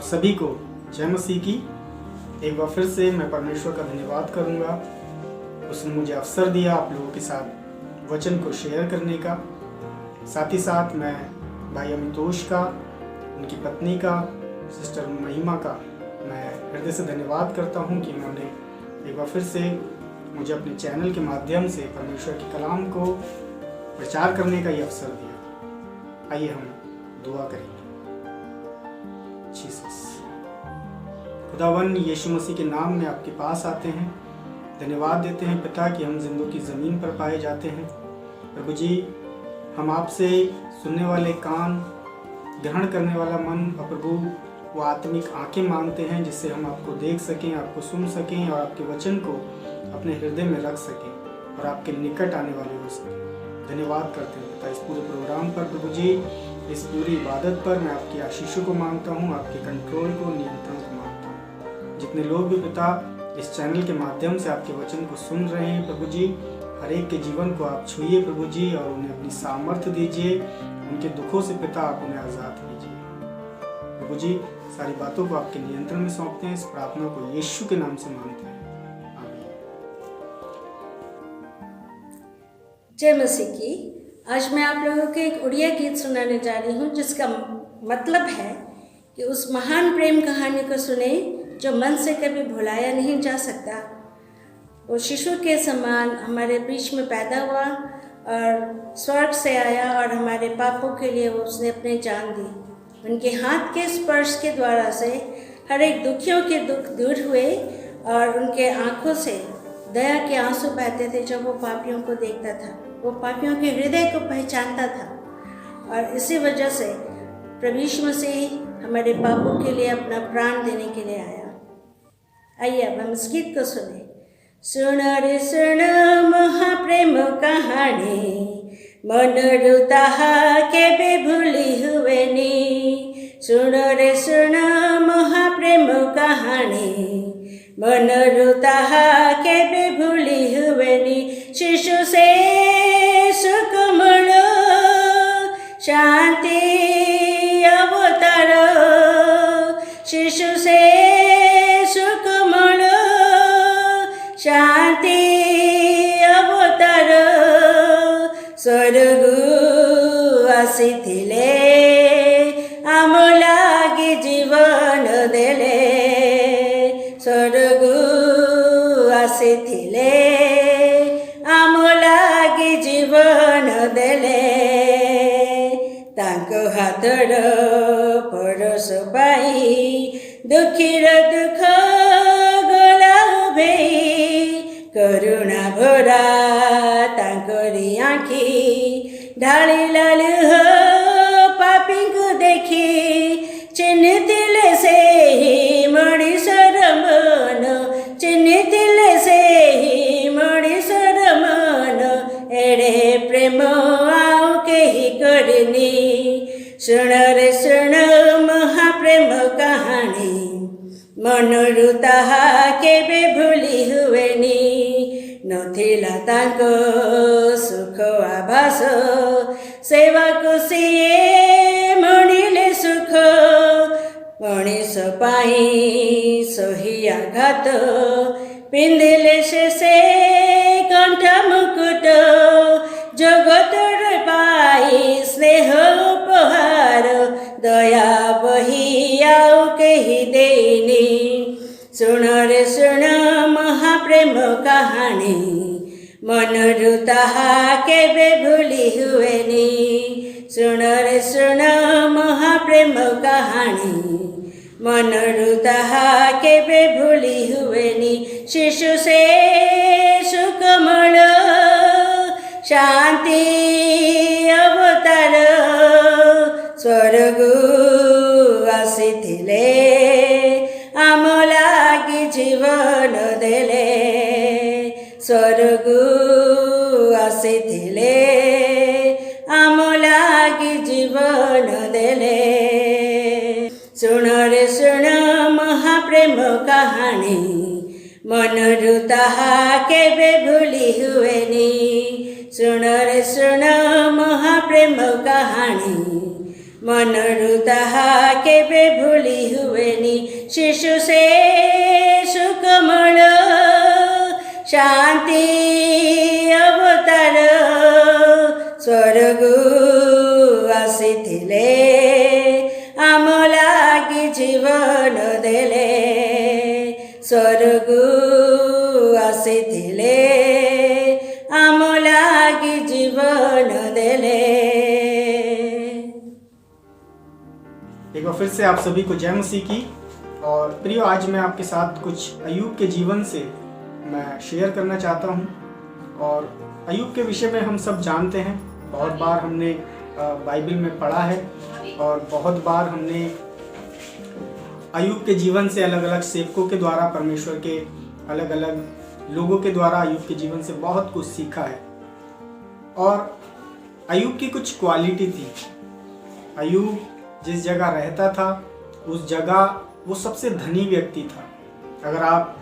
सभी को जय मसीह की। एक बार फिर से मैं परमेश्वर का धन्यवाद करूंगा, उसने मुझे अवसर दिया आप लोगों के साथ वचन को शेयर करने का। साथ ही साथ मैं भाई अमितोष का, उनकी पत्नी का, सिस्टर महिमा का मैं हृदय से धन्यवाद करता हूं कि उन्होंने एक बार फिर से मुझे अपने चैनल के माध्यम से परमेश्वर के कलाम को प्रचार करने का ये अवसर दिया। आइए हम दुआ करेंगे। जीसस, खुदावन यीशु मसीह के नाम में आपके पास आते हैं, धन्यवाद देते हैं पिता कि हम जिंदों की ज़मीन पर पाए जाते हैं। प्रभु जी, हम आपसे सुनने वाले कान, ग्रहण करने वाला मन और प्रभु वो आत्मिक आंखें मांगते हैं जिससे हम आपको देख सकें, आपको सुन सकें और आपके वचन को अपने हृदय में रख सकें और आपके निकट आने वाले हो सकें। धन्यवाद करते हैं पिता इस पूरे प्रोग्राम पर। प्रभु जी, इस पूरी इबादत पर मैं आपकी आशीषों को मांगता हूँ, आपके कंट्रोल को, नियंत्रण को मांगता हूँ। जितने लोग भी पिता इस चैनल के माध्यम से आपके वचन को सुन रहे हैं प्रभु जी, हर एक के जीवन को आप छुइए प्रभु जी और उन्हें अपनी सामर्थ्य दीजिए। उनके दुखों से पिता आप उन्हें आज़ाद कीजिए प्रभु जी। सारी बातों को आपके नियंत्रण में सौंपते हैं। इस प्रार्थना को यीशु के नाम से मांगते हैं, आमीन। जय मसीह की। आज मैं आप लोगों को एक उड़िया गीत सुनाने जा रही हूँ जिसका मतलब है कि उस महान प्रेम कहानी को सुने जो मन से कभी भुलाया नहीं जा सकता। वो शिशु के समान हमारे बीच में पैदा हुआ और स्वर्ग से आया और हमारे पापों के लिए वो उसने अपनी जान दी। उनके हाथ के स्पर्श के द्वारा से हर एक दुखियों के दुख दूर हुए और उनके आँखों से दया के आंसू बहते थे जब वो पापियों को देखता था। वो पापियों के हृदय को पहचानता था और इसी वजह से प्रभु यीशु मसीह हमारे पापों के लिए अपना प्राण देने के लिए आया। आइए अब हम इस गीत को सुने। सुन रे सुन महाप्रेम कहानी, मन रुताहा के भी भूली हुए नी। सुन रे सुन महाप्रेम कहानी, मन रुताहा के भी भूली हुए नी। शिशु से सुख मिलो, शांति अवतारो। शिशु से सुख मिलो, शांति अवतारो। स्वर्गु आसीथिले आम लागी जीवन देले। स्वर्गु आसीथिले आम लागी जीवन देले। तांको हाथर परस पाई दुखीर दुख गला भेई। करुणा भरा तांकोरी आँखी ढालिला लुह पापी को देखी। चिन्हिथिले से ही मणिषर मन, चिन्हिथिले से ही मणिषर मन। एड़े प्रेम आउ केही करनी। सुन रे सुन महाप्रेम कहानी, मनरु ताहा केबे भूली हुएनी। नथिला तांको सुख आभास, सेवाको सिए मणिले सुख। मणिष पाई सही आघात, पिंधिले से कंठ मुकुट। जगतर पाई स्नेह उपहार, दया बही आउ केही देनी। सुन रे सुन महाप्रेम कहानी, मनरु ताहा केबे भूली हुएनी। सुन रे सुन महाप्रेम कहानी, मनरु ताहा केबे भूली हुएनी। शिशु से सुख मिलो, शांति अवतार। स्वर्गु आसीथिले आम लागी जीवन देले। स्वर्गु आसीथिले आम लागी जीवन देले। सुन रे सुन महाप्रेम कहानी, मनरु ताहा केबे भूली हुएनी। सुन रे सुन महाप्रेम कहानी, मनरु ताहा केबे भूली हुएनी शिशु से सुकमल शांति अवतार स्वर्गु आसीथिले आम लागी जीवन देले स्वर्गु आसीथिले आम लागी जीवन देले। एक बार फिर से आप सभी को जय मसीह की। और प्रियो, आज मैं आपके साथ कुछ अय्यूब के जीवन से मैं शेयर करना चाहता हूं। और अय्यूब के विषय में हम सब जानते हैं, बहुत बार हमने बाइबल में पढ़ा है और बहुत बार हमने अय्यूब के जीवन से अलग अलग सेवकों के द्वारा, परमेश्वर के अलग अलग लोगों के द्वारा अय्यूब के जीवन से बहुत कुछ सीखा है। और अय्यूब की कुछ क्वालिटी थी। अय्यूब जिस जगह रहता था उस जगह वो सबसे धनी व्यक्ति था। अगर आप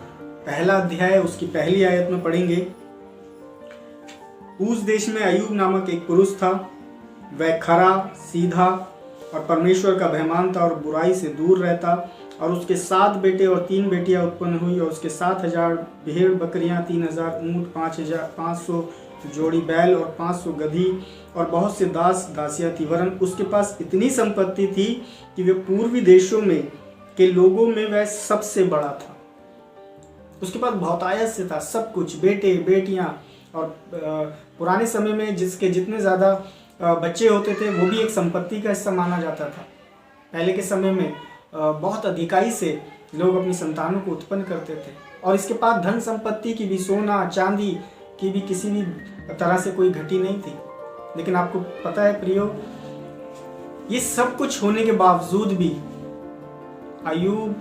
पहला अध्याय उसकी पहली आयत में पढ़ेंगे, उस देश में अय्यूब नामक एक पुरुष था। वह खरा, सीधा और परमेश्वर का भयमान था और बुराई से दूर रहता। और उसके 7 बेटे और 3 बेटियां उत्पन्न हुई और उसके 7,000 भेड़ बकरियां, 3,000 ऊँट, 500 जोड़ी बैल और 500 गधी और बहुत से दास दासियां थी। वरन उसके पास इतनी संपत्ति थी कि वे पूर्वी देशों में के लोगों में वह सबसे बड़ा था। उसके पास बहुत आयत से था, सब कुछ, बेटे बेटियां। और पुराने समय में जिसके जितने ज़्यादा बच्चे होते थे वो भी एक संपत्ति का हिस्सा माना जाता था। पहले के समय में बहुत अधिकाई से लोग अपनी संतानों को उत्पन्न करते थे। और इसके पास धन संपत्ति की भी, सोना चांदी की भी किसी भी तरह से कोई घटी नहीं थी। लेकिन आपको पता है प्रियो, ये सब कुछ होने के बावजूद भी अय्यूब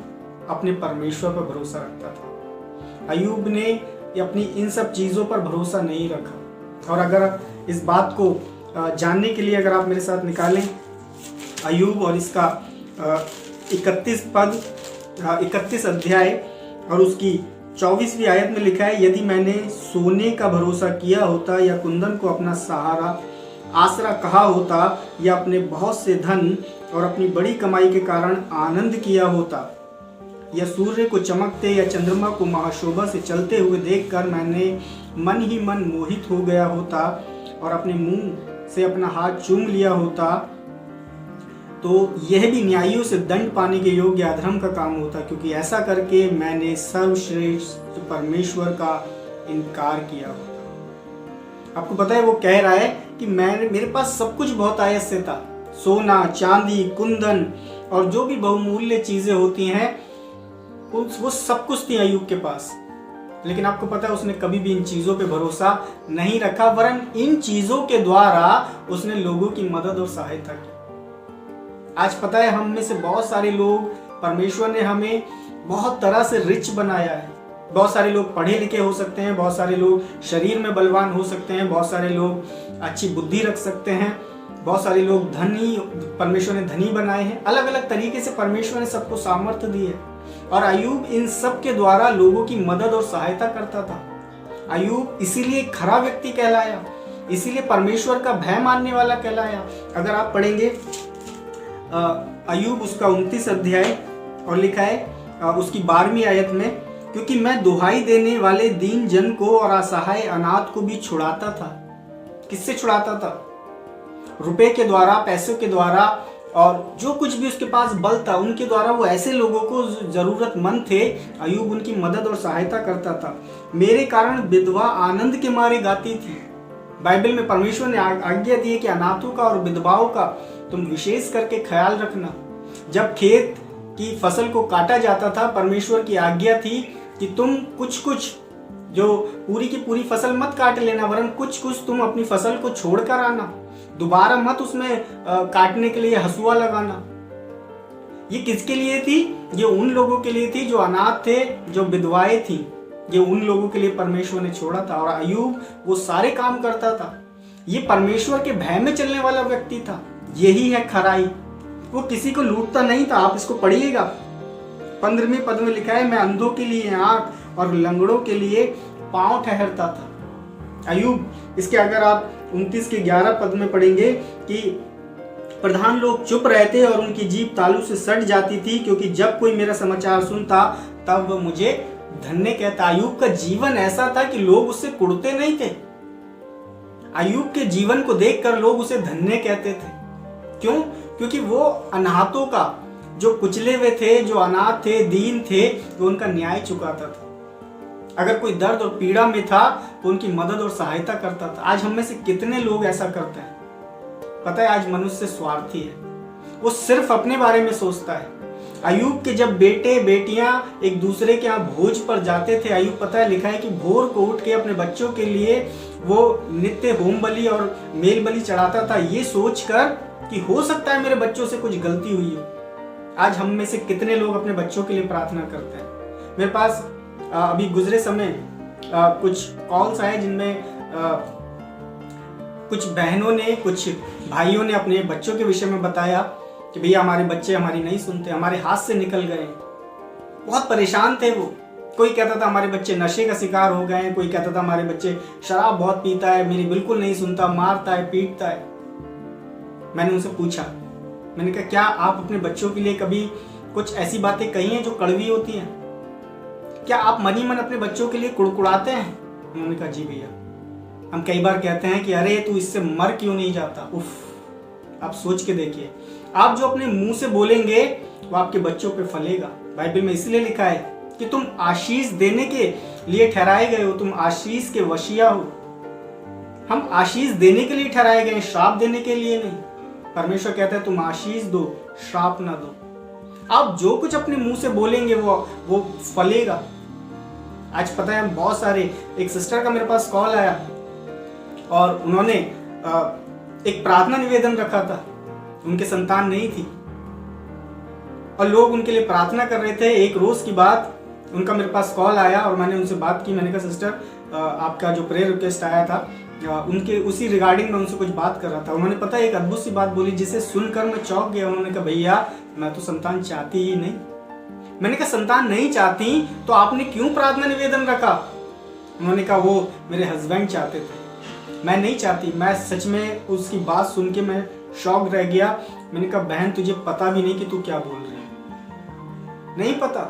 अपने परमेश्वर पर भरोसा रखता था। अय्यूब ने अपनी इन सब चीज़ों पर भरोसा नहीं रखा। और अगर इस बात को जानने के लिए अगर आप मेरे साथ निकालें अय्यूब और इसका 31 अध्याय और उसकी 24वीं आयत में लिखा है, यदि मैंने सोने का भरोसा किया होता या कुंदन को अपना सहारा आसरा कहा होता या अपने बहुत से धन और अपनी बड़ी कमाई के कारण आनंद किया होता या सूर्य को चमकते या चंद्रमा को महाशोभा से चलते हुए देखकर मैंने मन ही मन मोहित हो गया होता और अपने मुंह से अपना हाथ चूम लिया होता, तो यह भी न्यायियों से दंड पाने के योग्य अधर्म का काम होता, क्योंकि ऐसा करके मैंने सर्वश्रेष्ठ परमेश्वर का इनकार किया होता। आपको पता है वो कह रहा है कि मेरे पास सब कुछ बहुत आयत से था, सोना चांदी कुंदन और जो भी बहुमूल्य चीजें होती हैं वो सब कुछ थी अय्यूब के पास। लेकिन आपको पता है उसने कभी भी इन चीजों पे भरोसा नहीं रखा, वरन इन चीजों के द्वारा उसने लोगों की मदद और सहायता की। आज पता है हम में से बहुत सारे लोग, परमेश्वर ने हमें बहुत तरह से रिच बनाया है। बहुत सारे लोग पढ़े लिखे हो सकते हैं, बहुत सारे लोग शरीर में बलवान हो सकते हैं, बहुत सारे लोग अच्छी बुद्धि रख सकते हैं, बहुत सारे लोग धनी, परमेश्वर ने धनी बनाए हैं। अलग अलग तरीके से परमेश्वर ने सबको सामर्थ्य दी है। और अय्यूब इन सब के द्वारा लोगों की मदद और सहायता करता था। अय्यूब इसीलिए खरा व्यक्ति कहलाया, इसीलिए परमेश्वर का भय मानने वाला कहलाया। अगर आप पढ़ेंगे अय्यूब उसका 29 अध्याय और लिखा है उसकी 12वीं आयत में, क्योंकि मैं दुहाई देने वाले दीन जन को और असहाय अनाथ को भी छुड़ाता था। किससे छुड़ाता था? रुपए के द्वारा, पैसों के द्वारा, और जो कुछ भी उसके पास बल था उनके द्वारा वो ऐसे लोगों को जरूरतमंद थे, अय्यूब उनकी मदद और सहायता करता था। मेरे कारण विधवा आनंद के मारे गाती थी। बाइबल में परमेश्वर ने आज्ञा दी है कि अनाथों का और विधवाओं का तुम विशेष करके ख्याल रखना। जब खेत की फसल को काटा जाता था, परमेश्वर की आज्ञा थी कि तुम कुछ जो पूरी की पूरी फसल मत काट लेना, वरन कुछ तुम अपनी फसल को छोड़कर आना, दोबारा मत उसमें काटने के लिए हंसुआ लगाना। ये किसके लिए थी? ये उन लोगों के लिए थी जो अनाथ थे, जो विधवाएं थी। ये उन लोगों के लिए परमेश्वर ने छोड़ा था। और अय्यूब वो सारे काम करता था। ये परमेश्वर के भय में चलने वाला व्यक्ति था। यही है खराई। वो किसी को लूटता नहीं था। आप इसको पढ़िएगा, 15वें पद में लिखा है, मैं अंधों के लिए आंख और लंगड़ों के लिए पांव ठहरता था। अय्यूब इसके अगर आप 29 के 11 पद में पढ़ेंगे कि प्रधान लोग चुप रहते और उनकी जीभ तालू से सट जाती थी, क्योंकि जब कोई मेरा समाचार सुनता तब वह मुझे धन्य कहता। अय्यूब का जीवन ऐसा था कि लोग उससे कुड़ते नहीं थे। अय्यूब के जीवन को देखकर लोग उसे धन्य कहते थे। क्यों? क्योंकि वो अनाथों का, जो कुचले हुए थे, जो अनाथ थे, दीन थे, वो उनका न्याय चुकाता था। अगर कोई दर्द और पीड़ा में था तो उनकी मदद और सहायता करता था। आज हम में से कितने लोग ऐसा करते हैं? पता है, आज मनुष्य स्वार्थी है, वो सिर्फ अपने बारे में सोचता है। अय्यूब के जब बेटे बेटियां एक दूसरे के यहाँ भोज पर जाते थे, अय्यूब, पता है, लिखा है कि भोर को उठ के अपने बच्चों के लिए वो नित्य होम बलि और मेल बलि चढ़ाता था, ये सोचकर कि हो सकता है मेरे बच्चों से कुछ गलती हुई हो। आज हम में से कितने लोग अपने बच्चों के लिए प्रार्थना करते हैं? मेरे पास अभी गुजरे समय कुछ कॉल्स आए जिनमें कुछ बहनों ने, कुछ भाइयों ने अपने बच्चों के विषय में बताया कि भैया हमारे बच्चे हमारी नहीं सुनते, हमारे हाथ से निकल गए। बहुत परेशान थे वो। कोई कहता था हमारे बच्चे नशे का शिकार हो गए हैं, कोई कहता था हमारे बच्चे शराब बहुत पीता है, मेरी बिल्कुल नहीं सुनता, मारता है, पीटता है। मैंने उनसे पूछा, मैंने कहा क्या आप अपने बच्चों के लिए कभी कुछ ऐसी बातें कही हैं जो कड़वी होती हैं? क्या आप मन ही मन अपने बच्चों के लिए कुड़कुड़ाते हैं? उन्होंने कहा जी भैया, हम कई बार कहते हैं कि अरे तू इससे मर क्यों नहीं जाता। उफ, आप सोच के देखिए, आप जो अपने मुंह से बोलेंगे वो आपके बच्चों पे फलेगा। बाइबल में इसलिए लिखा है कि तुम आशीष देने के लिए ठहराए गए हो, तुम आशीष के वशिया हो। हम आशीष देने के लिए ठहराए गए, श्राप देने के लिए नहीं। परमेश्वर कहता है तुम आशीष दो, श्राप ना दो। आप जो कुछ अपने मुंह से बोलेंगे वो फलेगा। आज पता है, बहुत सारे, एक सिस्टर का मेरे पास कॉल आया और उन्होंने एक प्रार्थना निवेदन रखा था। उनके संतान नहीं थी और लोग उनके लिए प्रार्थना कर रहे थे। एक रोज की बात, उनका मेरे पास कॉल आया और मैंने उनसे बात की। मैंने कहा सिस्टर, आपका जो प्रेयर रिक्वेस्ट आया था उनके उसी रिगार्डिंग में उनसे कुछ बात कर रहा था। उन्होंने पता है एक अद्भुत सी बात बोली जिसे सुनकर मैं चौंक गया। उन्होंने कहा भैया मैं तो संतान चाहती ही नहीं। मैंने कहा संतान नहीं चाहती तो आपने क्यों प्रार्थना निवेदन रखा? उन्होंने कहा वो मेरे हस्बैंड चाहते थे, मैं नहीं चाहती। मैं सच में उसकी बात सुन के मैं शॉक रह गया। मैंने कहा बहन तुझे पता भी नहीं कि तू क्या बोल रही है, नहीं पता।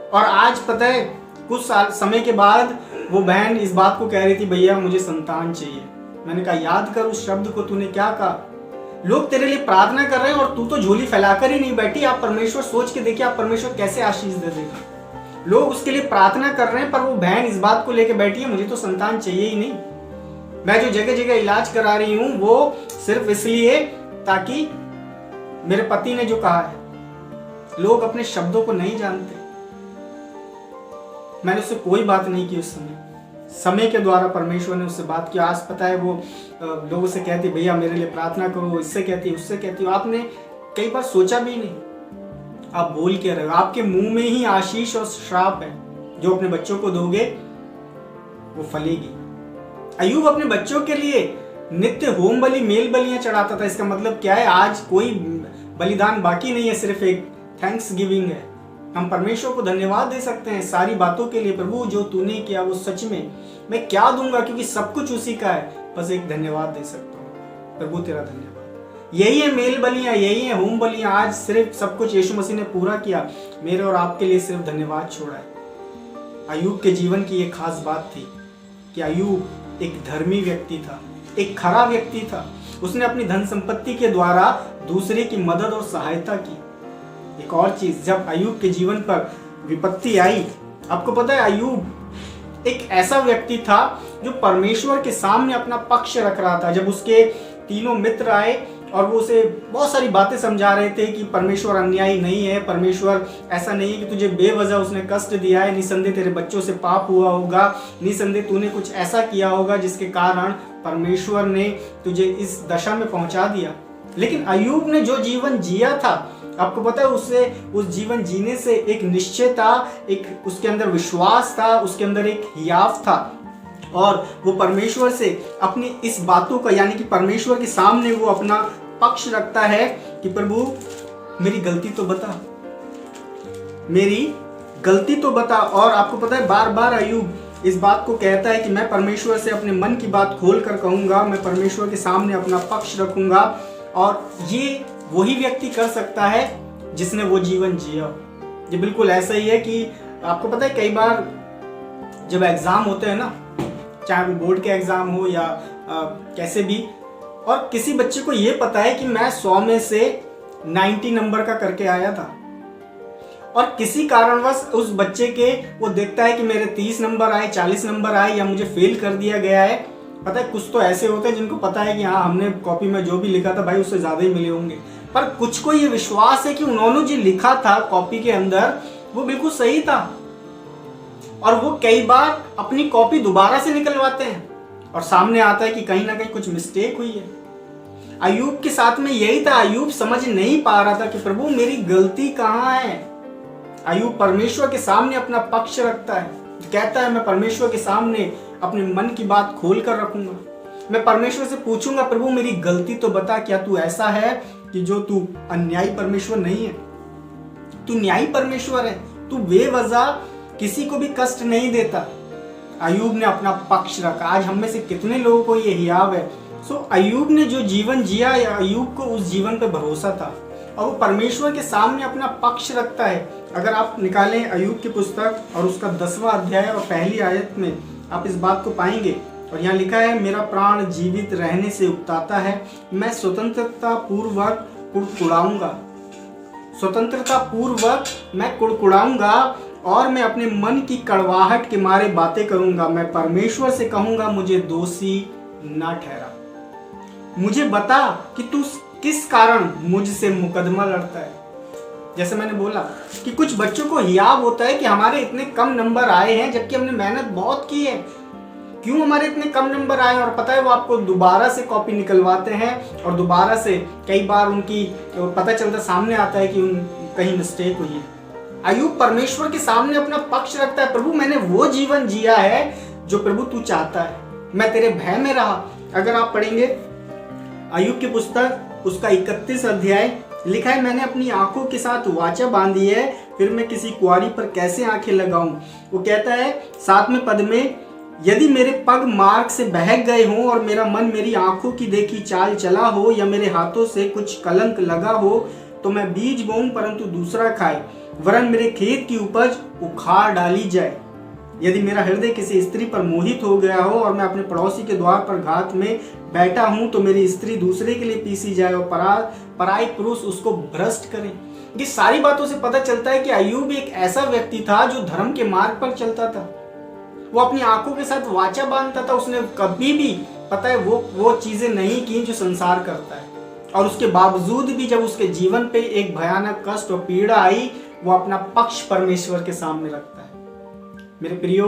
और आज पता है कुछ साल समय के बाद वो बहन इस बात को कह रही थी भैया मुझे संतान चाहिए। मैंने कहा याद कर उस शब्द को, तूने क्या कहा। लोग तेरे लिए प्रार्थना कर रहे हैं और तू तो झोली फैलाकर ही नहीं बैठी। आप परमेश्वर सोच के देखिए, आप परमेश्वर कैसे आशीष दे देगा। लोग उसके लिए प्रार्थना कर रहे हैं पर वो बहन इस बात को लेकर बैठी है मुझे तो संतान चाहिए ही नहीं। मैं जो जगह जगह इलाज करा रही हूं वो सिर्फ इसलिए ताकि मेरे पति ने जो कहा है। लोग अपने शब्दों को नहीं जानते। मैंने उससे कोई बात नहीं की। उस समय के द्वारा परमेश्वर ने उससे बात की। आज पता है वो लोगों से कहती भैया मेरे लिए प्रार्थना करो, इससे कहती है उससे कहती हो। आपने कई बार सोचा भी नहीं, आप बोल के रहे हो। आपके मुंह में ही आशीष और श्राप है। जो अपने बच्चों को दोगे वो फलेगी। अय्यूब अपने बच्चों के लिए नित्य होम बलि, मेल बलियां चढ़ाता था। इसका मतलब क्या है? आज कोई बलिदान बाकी नहीं है, सिर्फ एक थैंक्स गिविंग है। हम परमेश्वर को धन्यवाद दे सकते हैं सारी बातों के लिए। प्रभु जो तूने किया वो सच में मैं क्या दूंगा, क्योंकि सब कुछ उसी का है। बस एक धन्यवाद दे सकता हूँ। प्रभु तेरा धन्यवाद। यही है मेल बलियां, यही है होम बलियां। आज सिर्फ सब कुछ यीशु मसीह ने पूरा किया। मेरे और आपके लिए सिर्फ धन्यवाद छोड़ा है। अय्यूब के जीवन की एक खास बात थी कि अय्यूब एक धर्मी व्यक्ति था, एक खरा व्यक्ति था। उसने अपनी धन संपत्ति के द्वारा दूसरे की मदद और सहायता की। एक और चीज, जब अय्यूब के जीवन पर विपत्ति आई, आपको पता है अय्यूब एक ऐसा व्यक्ति था जो परमेश्वर के सामने अपना पक्ष रख रहा था। जब उसके तीनों मित्र आए और वो उसे बहुत सारी बातें समझा रहे थे कि परमेश्वर अन्यायी नहीं है, परमेश्वर ऐसा नहीं है कि तुझे बेवजह उसने कष्ट दिया है, निसंदेह तेरे बच्चों से पाप हुआ होगा, निसंदेह तूने कुछ ऐसा किया होगा जिसके कारण परमेश्वर ने तुझे इस दशा में पहुंचा दिया। लेकिन अय्यूब ने जो जीवन जिया था, आपको पता है उससे, उस जीवन जीने से एक निश्चय था, एक उसके अंदर विश्वास था, उसके अंदर एक हियाव था। और वो परमेश्वर से अपनी इस बातों का, यानी कि परमेश्वर के सामने वो अपना पक्ष रखता है कि प्रभु मेरी गलती तो बता, मेरी गलती तो बता। और आपको पता है बार बार अय्यूब इस बात को कहता है कि मैं परमेश्वर से अपने मन की बात खोल कर कहूंगा, मैं परमेश्वर के सामने अपना पक्ष रखूंगा। और ये वही व्यक्ति कर सकता है जिसने वो जीवन जिया। ये बिल्कुल ऐसा ही है कि आपको पता है कई बार जब एग्जाम होते हैं ना, चाहे वो बोर्ड के एग्जाम हो या कैसे भी, और किसी बच्चे को ये पता है कि मैं 100 में से 90 नंबर का करके आया था, और किसी कारणवश उस बच्चे के वो देखता है कि मेरे 30 नंबर आए, 40 नंबर आए, या मुझे फेल कर दिया गया है। पता है कुछ तो ऐसे होते हैं जिनको पता है कि हाँ हमने कॉपी में जो भी लिखा था भाई उससे ज़्यादा ही मिले होंगे, पर कुछ को ये विश्वास है कि उन्होंने जो लिखा था कॉपी के अंदर वो बिल्कुल सही था, और वो कई बार अपनी कॉपी दोबारा से निकलवाते हैं और सामने आता है कि कहीं ना कहीं कुछ मिस्टेक हुई है। अय्यूब के साथ में यही था, अय्यूब समझ नहीं पा रहा था कि प्रभु मेरी गलती कहाँ है। अय्यूब परमेश्वर के सामने अपना पक्ष रखता है, कहता है मैं परमेश्वर के सामने अपने मन की बात खोल कर रखूंगा, मैं परमेश्वर से पूछूंगा प्रभु मेरी गलती तो बता, क्या तू ऐसा है कि जो तू अन्यायी परमेश्वर नहीं है, तू न्यायी परमेश्वर है, तू बेवजह किसी को भी कष्ट नहीं देता। अय्यूब ने अपना पक्ष रखा। आज हम में से कितने लोगों को ये हियाव है। अय्यूब ने जो जीवन जिया, अय्यूब को उस जीवन पे भरोसा था और वो परमेश्वर के सामने अपना पक्ष रखता है। अगर आप निकालें अय्यूब की पुस्तक और उसका 10वां अध्याय और पहली आयत में आप इस बात को पाएंगे, और यहाँ लिखा है मेरा प्राण जीवित रहने से उकताता है, मैं स्वतंत्रता पूर्वक कुड़कुड़ाऊंगा, स्वतंत्रता पूर्वक मैं कुड़कुड़ाऊंगा, और मैं अपने मन की कड़वाहट के मारे बातें करूंगा, मैं परमेश्वर से कहूंगा मुझे दोषी ना ठहरा। मुझे बता कि तू किस कारण मुझसे मुकदमा लड़ता है। जैसे मैंने बोला कि कुछ बच्चों को हियाव होता है कि हमारे इतने कम नंबर आए हैं जबकि हमने मेहनत बहुत की है, क्यों हमारे इतने कम नंबर आए, और पता है वो आपको दोबारा से कॉपी निकलवाते हैं और दोबारा से कई बार उनकी पता चलता सामने आता है कि कहीं मिस्टेक हुई है। अय्यूब परमेश्वर के सामने अपना पक्ष रखता है, प्रभु मैंने वो जीवन जिया है जो प्रभु तू चाहता है, मैं तेरे भय में रहा। अगर आप पढ़ेंगे अय्यूब की पुस्तक उसका 31 अध्याय लिखा है मैंने अपनी आंखों के साथ वाचा बांधी है, फिर मैं किसी कुंवारी पर कैसे आंखें लगाऊं। वो कहता है 7वें पद में, यदि मेरे पग मार्ग से बहक गए हों और मेरा मन मेरी आंखों की देखी चाल चला हो, या मेरे हाथों से कुछ कलंक लगा हो, तो मैं बीज बोऊं परंतु दूसरा खाए, वरन मेरे खेत की उपज उखाड़ डाली जाए। यदि मेरा हृदय किसी स्त्री पर मोहित हो गया हो और मैं अपने पड़ोसी के द्वार पर घात में बैठा हूं, तो मेरी स्त्री दूसरे के लिए पीसी जाए और पराई पुरुष उसको भ्रष्ट करे। ये सारी बातों से पता चलता है कि अय्यूब एक ऐसा व्यक्ति था जो धर्म के मार्ग पर चलता था, वो अपनी आंखों के साथ वाचा बांधता था, उसने कभी भी पता है वो चीजें नहीं की जो संसार करता है, और उसके बावजूद भी जब उसके जीवन पे एक भयानक कष्ट और पीड़ा आई, वो अपना पक्ष परमेश्वर के सामने रखता है। मेरे प्रियो,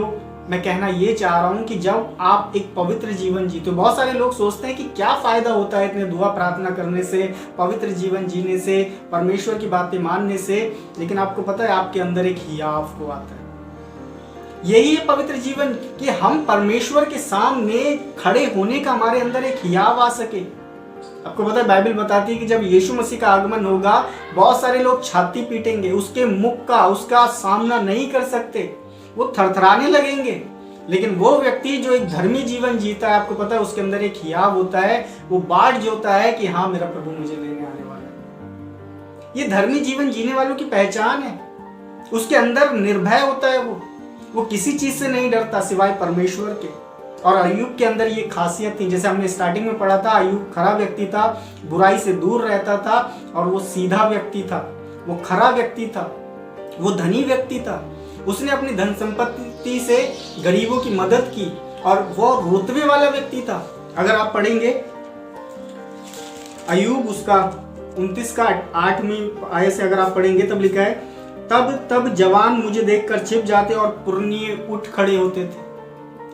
मैं कहना ये चाह रहा हूं कि जब आप एक पवित्र जीवन जीते हो, बहुत सारे लोग सोचते हैं कि क्या फायदा होता है इतने दुआ प्रार्थना करने से, पवित्र जीवन जीने से, परमेश्वर की बातें मानने से, लेकिन आपको पता है आपके अंदर एक हियाव को आता है। यही है पवित्र जीवन कि हम परमेश्वर के सामने खड़े होने का हमारे अंदर एक हियाव आ सके। आपको पता है बाइबल बताती है कि जब यीशु मसीह का आगमन होगा, बहुत सारे लोग छाती पीटेंगे, उसके मुख का उसका सामना नहीं कर सकते, वो थरथराने लगेंगे। लेकिन वो व्यक्ति जो एक धर्मी जीवन जीता है, आपको पता है उसके अंदर एक हियाव होता है, वो बाट जोता है कि हाँ मेरा प्रभु मुझे लेने आने वाला है। ये धर्मी जीवन जीने वालों की पहचान है। उसके अंदर निर्भय होता है, वो किसी चीज से नहीं डरता सिवाय परमेश्वर के। और अय्यूब के अंदर ये खासियत थी, जैसे हमने स्टार्टिंग में पढ़ा था, अय्यूब खरा व्यक्ति था, बुराई से दूर रहता था, और वो सीधा व्यक्ति था, वो खरा व्यक्ति था, वो धनी व्यक्ति था। उसने अपनी धन संपत्ति से गरीबों की मदद की, और वो रुतबे वाला व्यक्ति था। अगर आप पढ़ेंगे अय्यूब उसका 29 का 8वीं आयत से अगर आप पढ़ेंगे, तब लिखा है, तब जवान मुझे देखकर छिप जाते और पुरनिये उठ खड़े होते थे।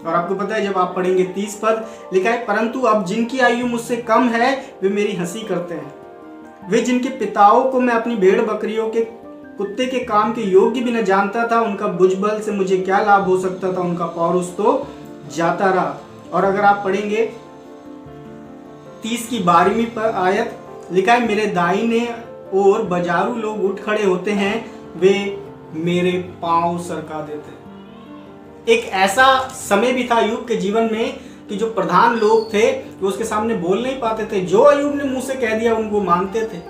और आपको पता है जब आप पढ़ेंगे 30 पद लिखा है, परंतु अब जिनकी आयु मुझसे कम है वे मेरी हंसी करते हैं, वे जिनके पिताओं को मैं अपनी भेड़ बकरियों के कुत्ते के काम के योग्य भी न जानता था, उनका भुजबल से मुझे क्या लाभ हो सकता था, उनका पौरुष तो जाता रहा। और अगर आप पढ़ेंगे 30 की 12वीं पर आयत लिखा है, मेरे दाहिने ओर बाजारू लोग उठ खड़े होते हैं, वे मेरे पांव सरका देते हैं। एक ऐसा समय भी था अय्यूब के जीवन में कि जो प्रधान लोग थे वो उसके सामने बोल नहीं पाते थे। जो अय्यूब ने मुंह से कह दिया उनको मानते थे।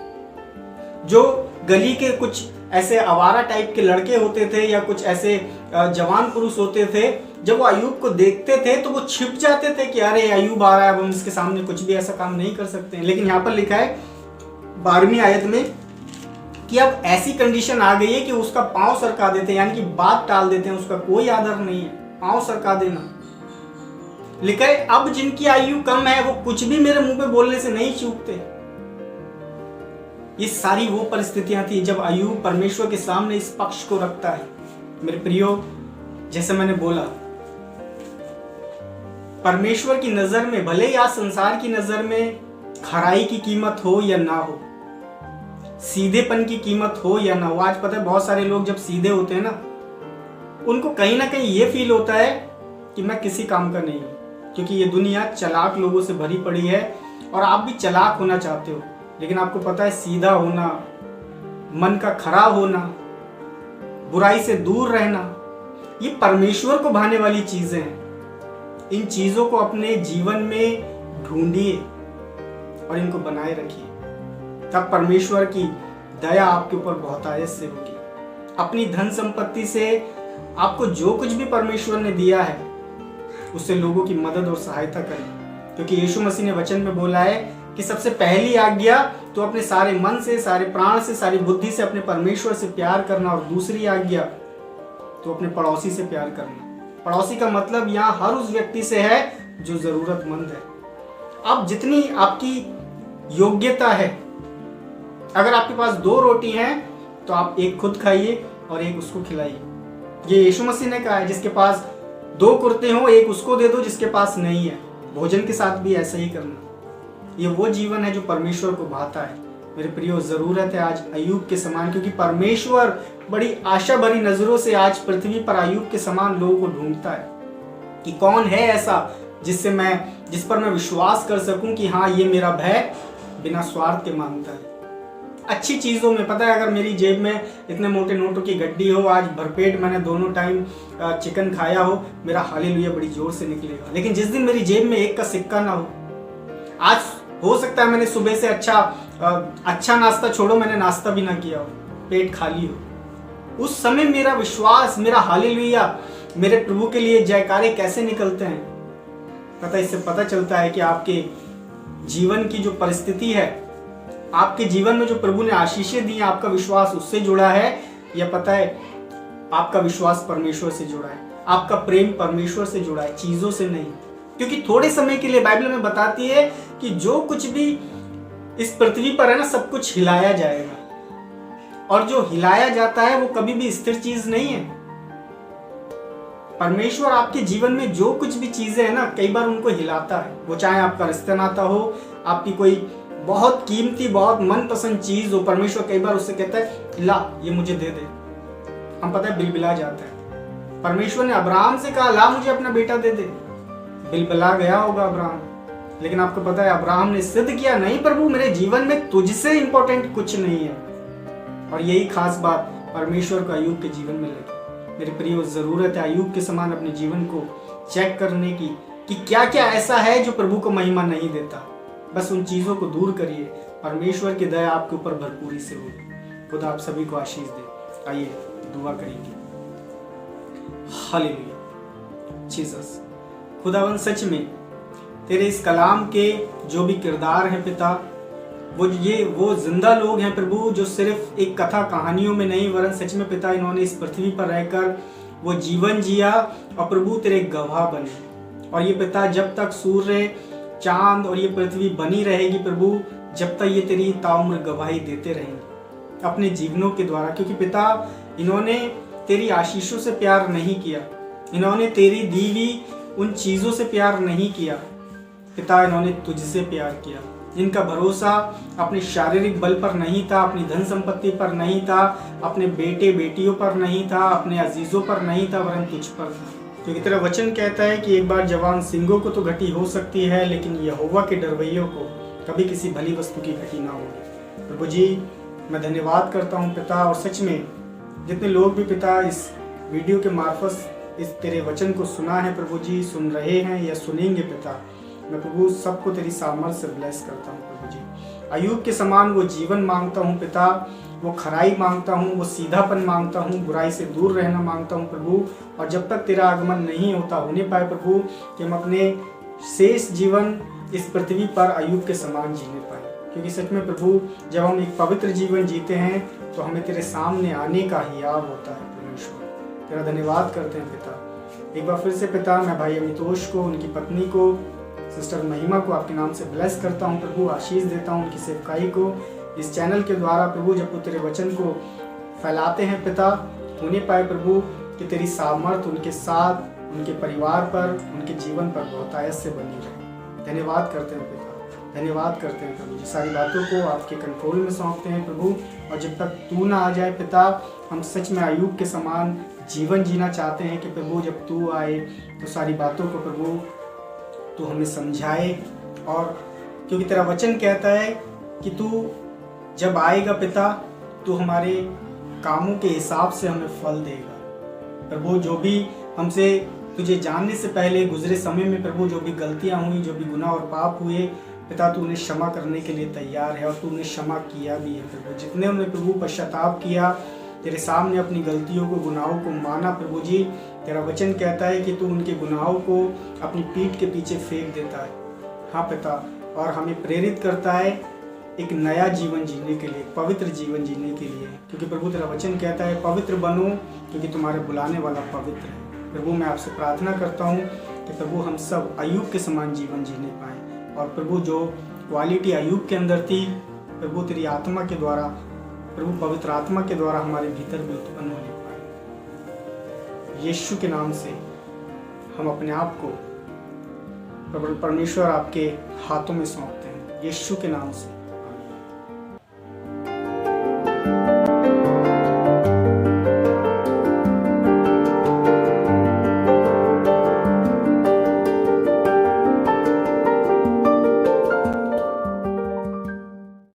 जो गली के कुछ ऐसे आवारा टाइप के लड़के होते थे या कुछ ऐसे जवान पुरुष होते थे, जब वो अय्यूब को देखते थे तो वो छिप जाते थे कि अरे अय्यूब आ रहा है, अब हम इसके सामने कुछ भी ऐसा काम नहीं कर सकते हैं। लेकिन यहाँ पर लिखा है 12वीं आयत में कि अब ऐसी कंडीशन आ गई है कि उसका पांव सरका देते हैं, यानी कि बात टाल देते हैं, उसका कोई आदर नहीं है, पांव सरका देना। लिखा है अब जिनकी आयु कम है वो कुछ भी मेरे मुंह पे बोलने से नहीं चूकते। ये सारी वो परिस्थितियां थी जब अय्यूब परमेश्वर के सामने इस पक्ष को रखता है। मेरे प्रियो, जैसे मैंने बोला, परमेश्वर की नजर में भले या संसार की नजर में खराई की कीमत हो या ना हो, सीधेपन की कीमत हो या ना हो। आज पता है बहुत सारे लोग जब सीधे होते हैं ना, उनको कहीं ना कहीं ये फील होता है कि मैं किसी काम का नहीं हूं, क्योंकि ये दुनिया चालाक लोगों से भरी पड़ी है और आप भी चालाक होना चाहते हो। लेकिन आपको पता है सीधा होना, मन का खरा होना, बुराई से दूर रहना, ये परमेश्वर को भाने वाली चीजें हैं। इन चीजों को अपने जीवन में ढूंढिए और इनको बनाए रखिए, तब परमेश्वर की दया आपके ऊपर बहुतायत से होगी। अपनी धन संपत्ति से आपको जो कुछ भी परमेश्वर ने दिया है उससे लोगों की मदद और सहायता करें, क्योंकि यीशु मसीह ने वचन में बोला है कि सबसे पहली आज्ञा तो अपने सारे मन से, सारे प्राण से, सारी बुद्धि से अपने परमेश्वर से प्यार करना, और दूसरी आज्ञा तो अपने पड़ोसी से प्यार करना। पड़ोसी का मतलब यहाँ हर उस व्यक्ति से है जो जरूरतमंद है। अब जितनी आपकी योग्यता है, अगर आपके पास 2 रोटी हैं तो आप एक खुद खाइए और एक उसको खिलाइए। ये यीशु मसीह ने कहा है, जिसके पास 2 कुर्ते हो एक उसको दे दो जिसके पास नहीं है। भोजन के साथ भी ऐसा ही करना। ये वो जीवन है जो परमेश्वर को भाता है। मेरे प्रियो, जरूरत है आज अय्यूब के समान, क्योंकि परमेश्वर बड़ी आशा भरी नजरों से आज पृथ्वी पर अय्यूब के समान लोगों को ढूंढता है कि कौन है ऐसा जिस पर मैं विश्वास कर सकूं कि हाँ, ये मेरा भय बिना स्वार्थ के मांगता है। अच्छी चीजों में, पता है, अगर मेरी जेब में इतने मोटे नोटों की गड्डी हो, आज भरपेट मैंने दोनों टाइम चिकन खाया हो, मेरा हालेलुया बड़ी जोर से निकलेगा। लेकिन जिस दिन मेरी जेब में 1 का सिक्का ना हो, आज हो सकता है मैंने सुबह से अच्छा नाश्ता छोड़ो, मैंने नाश्ता भी ना किया हो, पेट खाली हो, उस समय मेरा विश्वास, मेरा हालेलुया, मेरे प्रभु के लिए जयकारे कैसे निकलते हैं। पता, इससे पता चलता है कि आपके जीवन की जो परिस्थिति है, आपके जीवन में जो प्रभु ने आशीषें दी हैं, आपका विश्वास उससे जुड़ा है, या पता है आपका विश्वास परमेश्वर से जुड़ा है, आपका प्रेम परमेश्वर से जुड़ा है, चीजों से नहीं। क्योंकि थोड़े समय के लिए बाइबल में बताती है कि जो कुछ भी इस पृथ्वी पर है ना, सब कुछ हिलाया जाएगा, और जो हिलाया जाता है वो कभी भी स्थिर चीज नहीं है। परमेश्वर आपके जीवन में जो कुछ भी चीजें है ना, कई बार उनको हिलाता है। वो चाहे आपका रिश्ता नाता हो, आपकी कोई बहुत कीमती, बहुत मनपसंद चीज हो, परमेश्वर कई बार उससे कहता है ला, ये मुझे दे दे। हम पता है बिलबिला जाता है। परमेश्वर ने अब्राहम से कहा ला, मुझे अपना बेटा दे दे। बिलबिला गया होगा अब्राहम, लेकिन आपको पता है अब्राहम ने सिद्ध किया, नहीं प्रभु, मेरे जीवन में तुझसे इंपॉर्टेंट कुछ नहीं है। और यही खास बात परमेश्वर को अय्यूब के जीवन में लगी। मेरे प्रियो, जरूरत है अय्यूब के समान अपने जीवन को चेक करने की कि क्या क्या ऐसा है जो प्रभु को महिमा नहीं देता। बस उन चीजों को दूर करिए, परमेश्वर की दया आपके ऊपर भरपूरी से होगी। खुदा आप सभी को आशीष दे। आइए दुआ करेंगे। हालेलुया जीसस, खुदावन सच में तेरे इस कलाम के जो भी किरदार हैं पिता, वो जिंदा लोग हैं प्रभु, जो सिर्फ एक कथा कहानियों में नहीं, वरन सच में पिता इन्होंने इस पृथ्वी पर रहकर वो जीवन जिया और प्रभु तेरे गवाह बने। और ये पिता जब तक सूर्य, चांद और ये पृथ्वी बनी रहेगी प्रभु, जब तक ये तेरी ताउम्र गवाही देते रहेंगे अपने जीवनों के द्वारा। क्योंकि पिता इन्होंने तेरी आशीषों से प्यार नहीं किया, इन्होंने तेरी दी हुई उन चीजों से प्यार नहीं किया पिता, इन्होंने तुझसे प्यार किया। जिनका भरोसा अपने शारीरिक बल पर नहीं था, अपनी धन संपत्ति पर नहीं था, अपने बेटे बेटियों पर नहीं था, अपने अजीजों पर नहीं था, वरन तुझ पर था। क्योंकि तेरा वचन कहता है कि एक बार जवान सिंगों को तो घटी हो सकती है, लेकिन यहोवा के डरवैयों को कभी किसी भली वस्तु की घटी ना होगी। प्रभु जी, मैं धन्यवाद करता हूँ पिता, और सच में जितने लोग भी पिता इस वीडियो के मार्फत इस तेरे वचन को सुना है प्रभु जी, सुन रहे हैं या सुनेंगे पिता, मैं प्रभु सबको तेरी सामर्थ से ब्लेस करता हूँ प्रभु जी। अय्यूब के समान वो जीवन मांगता हूँ पिता, वो खराई मांगता हूँ, वो सीधापन मांगता हूँ, बुराई से दूर रहना मांगता हूँ प्रभु। और जब तक तेरा आगमन नहीं होने पाए प्रभु, कि हम अपने शेष जीवन इस पृथ्वी पर अय्यूब के समान जीने पाए। क्योंकि सच में प्रभु, जब हम एक पवित्र जीवन जीते हैं तो हमें तेरे सामने आने का हियाव होता है परमेश्वर। तेरा धन्यवाद करते हैं पिता। एक बार फिर से पिता, मैं भाई अमितोष को, उनकी पत्नी को, सिस्टर महिमा को आपके नाम से ब्लेस करता हूँ प्रभु, आशीष देता हूँ उनकी सेवकाई को। इस चैनल के द्वारा प्रभु जब वो तेरे वचन को फैलाते हैं पिता, होने पाए प्रभु कि तेरी सामर्थ उनके साथ, उनके परिवार पर, उनके जीवन पर बहुतायत से बनी रहे। धन्यवाद करते हैं पिता, धन्यवाद करते हैं प्रभु जी। सारी बातों को आपके कंट्रोल में सौंपते हैं प्रभु। और जब तक तू ना आ जाए पिता, हम सच में अय्यूब के समान जीवन जीना चाहते हैं कि प्रभु जब तू आए तो सारी बातों को प्रभु तू हमें समझाए। और क्योंकि तेरा वचन कहता है कि तू जब आएगा पिता, तू हमारे कामों के हिसाब से हमें फल देगा प्रभु। जो भी हमसे तुझे जानने से पहले गुजरे समय में प्रभु जो भी गलतियां हुई, जो भी गुनाह और पाप हुए पिता, तू उन्हें क्षमा करने के लिए तैयार है और तू उन्हें क्षमा किया भी है प्रभु। जितने उन्हें प्रभु पश्चाताप किया, तेरे सामने अपनी गलतियों को, गुनाहों को माना प्रभु जी, तेरा वचन कहता है कि तू उनके गुनाहों को अपनी पीठ के पीछे फेंक देता है। हाँ पिता, और हमें प्रेरित करता है एक नया जीवन जीने के लिए, पवित्र जीवन जीने के लिए। क्योंकि प्रभु तेरा वचन कहता है पवित्र बनो क्योंकि तुम्हारे बुलाने वाला पवित्र है। प्रभु मैं आपसे प्रार्थना करता हूँ कि प्रभु हम सब अय्यूब के समान जीवन जीने पाएँ। और प्रभु जो क्वालिटी अय्यूब के अंदर थी प्रभु, तेरी आत्मा के द्वारा, प्रभु पवित्र आत्मा के द्वारा हमारे भीतर भी उत्पन्न होने पाए। यीशु के नाम से हम अपने आप को परमेश्वर आपके हाथों में सौंपते हैं, यीशु के नाम से।